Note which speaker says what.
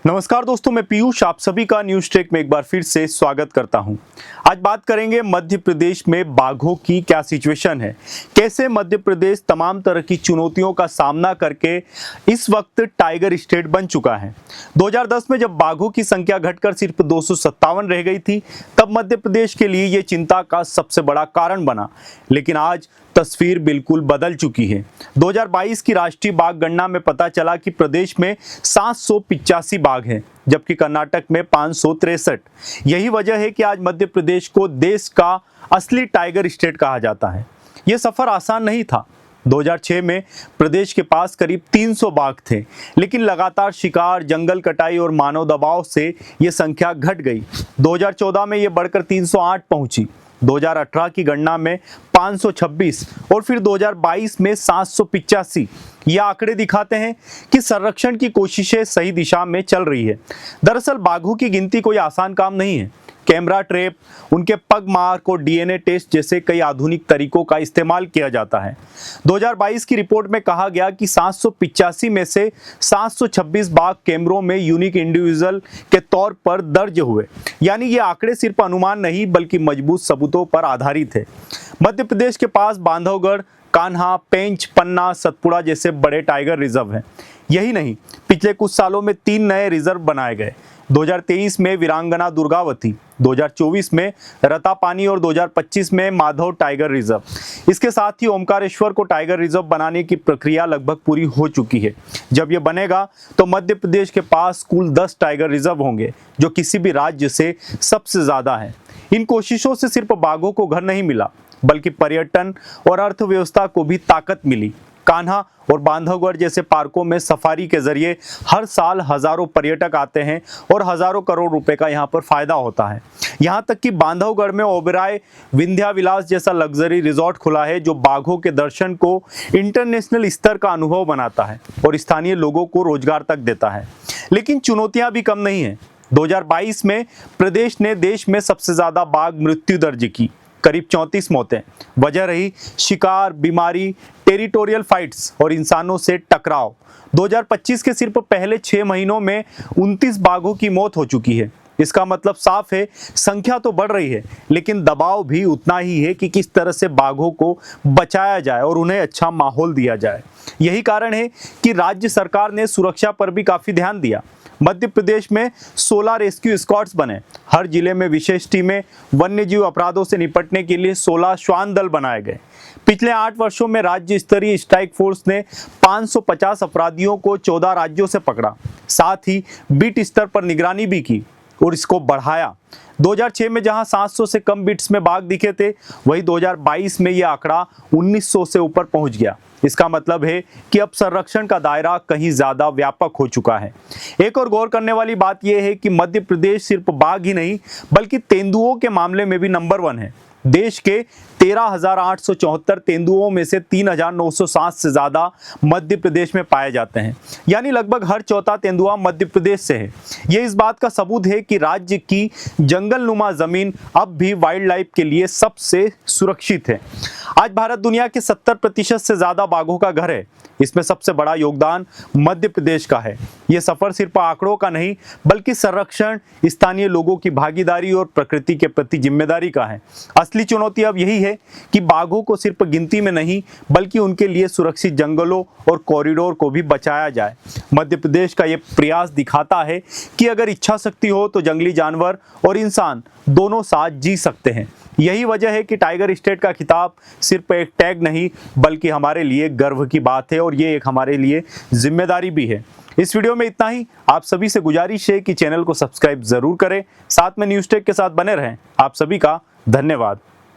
Speaker 1: नमस्कार दोस्तों, मैं पीयूष आप सभी का न्यूज टेक में एक बार फिर से स्वागत करता हूं। आज बात करेंगे मध्य प्रदेश में बाघों की क्या सिचुएशन है, कैसे मध्य प्रदेश तमाम तरह की चुनौतियों का सामना करके इस वक्त टाइगर स्टेट बन चुका है। 2010 में जब बाघों की संख्या घटकर सिर्फ 257 रह गई थी, तब मध्य प्रदेश के लिए ये चिंता का सबसे बड़ा कारण बना। लेकिन आज तस्वीर बिल्कुल बदल चुकी है। 2022 की राष्ट्रीय बाघ गणना में पता चला कि प्रदेश में 785 बाघ हैं, जबकि कर्नाटक में 563। यही वजह है कि आज मध्य प्रदेश को देश का असली टाइगर स्टेट कहा जाता है। यह सफर आसान नहीं था। 2006 में प्रदेश के पास करीब 300 बाघ थे, लेकिन लगातार शिकार, जंगल कटाई और मानव दबाव से यह संख्या घट गई। 2014 में यह बढ़कर 308 पहुंची, 2018 की गणना में 526 और फिर 2022 में 785। ये आंकड़े दिखाते हैं कि संरक्षण की कोशिशें सही दिशा में चल रही है। दरअसल बाघों की गिनती कोई आसान काम नहीं है। कैमरा ट्रैप, उनके पग मार्क और डीएनए टेस्ट जैसे कई आधुनिक तरीकों का इस्तेमाल किया जाता है। 2022 की रिपोर्ट में कहा गया कि 785 में से 726 बाघ कैमरों में यूनिक इंडिविजुअल के तौर पर दर्ज हुए। यानी ये आंकड़े सिर्फ अनुमान नहीं बल्कि मजबूत सबूतों पर आधारित है। मध्य प्रदेश के पास बांधवगढ़, कान्हा, पेंच, पन्ना, सतपुड़ा जैसे बड़े टाइगर रिजर्व हैं। यही नहीं, पिछले कुछ सालों में 3 नए रिजर्व बनाए गए। 2023 में वीरांगना दुर्गावती, 2024 में रतापानी और 2025 में माधव टाइगर रिजर्व। इसके साथ ही ओमकारेश्वर को टाइगर रिजर्व बनाने की प्रक्रिया लगभग पूरी हो चुकी है। जब यह बनेगा तो मध्य प्रदेश के पास कुल 10 टाइगर रिजर्व होंगे, जो किसी भी राज्य से सबसे ज्यादा है। इन कोशिशों से सिर्फ बाघों को घर नहीं मिला, बल्कि पर्यटन और अर्थव्यवस्था को भी ताकत मिली। कान्हा और बांधवगढ़ जैसे पार्कों में सफारी के जरिए हर साल हजारों पर्यटक आते हैं और हजारों करोड़ रुपए का यहाँ पर फायदा होता है। यहाँ तक कि बांधवगढ़ में ओबेरॉय विंध्याविलास जैसा लग्जरी रिजॉर्ट खुला है, जो बाघों के दर्शन को इंटरनेशनल स्तर का अनुभव बनाता है और स्थानीय लोगों को रोजगार तक देता है। लेकिन चुनौतियां भी कम नहीं है। 2022 में प्रदेश ने देश में सबसे ज्यादा बाघ मृत्यु दर्ज की, करीब 34 मौतें। वजह रही शिकार, बीमारी, टेरिटोरियल फाइट्स और इंसानों से टकराव। 2025 के सिर्फ पहले 6 महीनों में 29 बाघों की मौत हो चुकी है। इसका मतलब साफ है, संख्या तो बढ़ रही है, लेकिन दबाव भी उतना ही है कि किस तरह से बाघों को बचाया जाए और उन्हें अच्छा माहौल दिया जाए। यही कारण है कि राज्य सरकार ने सुरक्षा पर भी काफी ध्यान दिया। मध्य प्रदेश में 16 रेस्क्यू स्क्वाड्स बने। हर जिले में विशेष टीमें, वन्यजीव अपराधों से निपटने के लिए 16 श्वान दल बनाए गए। पिछले 8 वर्षों में राज्य स्तरीय स्ट्राइक फोर्स ने 550 अपराधियों को 14 राज्यों से पकड़ा। साथ ही बीट स्तर पर निगरानी भी की और इसको बढ़ाया। 2006 में जहां 700 से कम बीट्स में बाघ दिखे थे, वही 2022 में यह आंकड़ा 1900 से ऊपर पहुंच गया। इसका मतलब है कि अब संरक्षण का दायरा कहीं ज्यादा व्यापक हो चुका है। एक और गौर करने वाली बात यह है कि मध्य प्रदेश सिर्फ बाघ ही नहीं बल्कि तेंदुओं के मामले में भी नंबर 1 है। देश के 13,874 तेंदुओं में से 3,960 से ज्यादा मध्य प्रदेश में पाए जाते हैं। यानी लगभग हर चौथा तेंदुआ मध्य प्रदेश से है। यह इस बात का सबूत है कि राज्य की जंगलनुमा जमीन अब भी वाइल्ड लाइफ के लिए सबसे सुरक्षित है। आज भारत दुनिया के 70% से ज्यादा बाघों का घर है। इसमें सबसे बड़ा योगदान मध्य प्रदेश का है। यह सफर सिर्फ आंकड़ों का नहीं बल्कि संरक्षण, स्थानीय लोगों की भागीदारी और प्रकृति के प्रति जिम्मेदारी का है। असली चुनौती अब यही है कि बाघों को सिर्फ गिनती में नहीं बल्कि उनके लिए सुरक्षित जंगलों और कॉरिडोर को भी बचाया जाए। मध्य प्रदेश का यह प्रयास दिखाता है कि अगर इच्छा शक्ति हो तो जंगली जानवर और इंसान दोनों साथ जी सकते हैं। यही वजह है कि टाइगर स्टेट का खिताब सिर्फ एक टैग नहीं बल्कि हमारे लिए गर्व की बात है और ये एक हमारे लिए जिम्मेदारी भी है। इस वीडियो में इतना ही। आप सभी से गुजारिश है कि चैनल को सब्सक्राइब जरूर करें, साथ में न्यूज़ टेक के साथ बने रहें। आप सभी का धन्यवाद।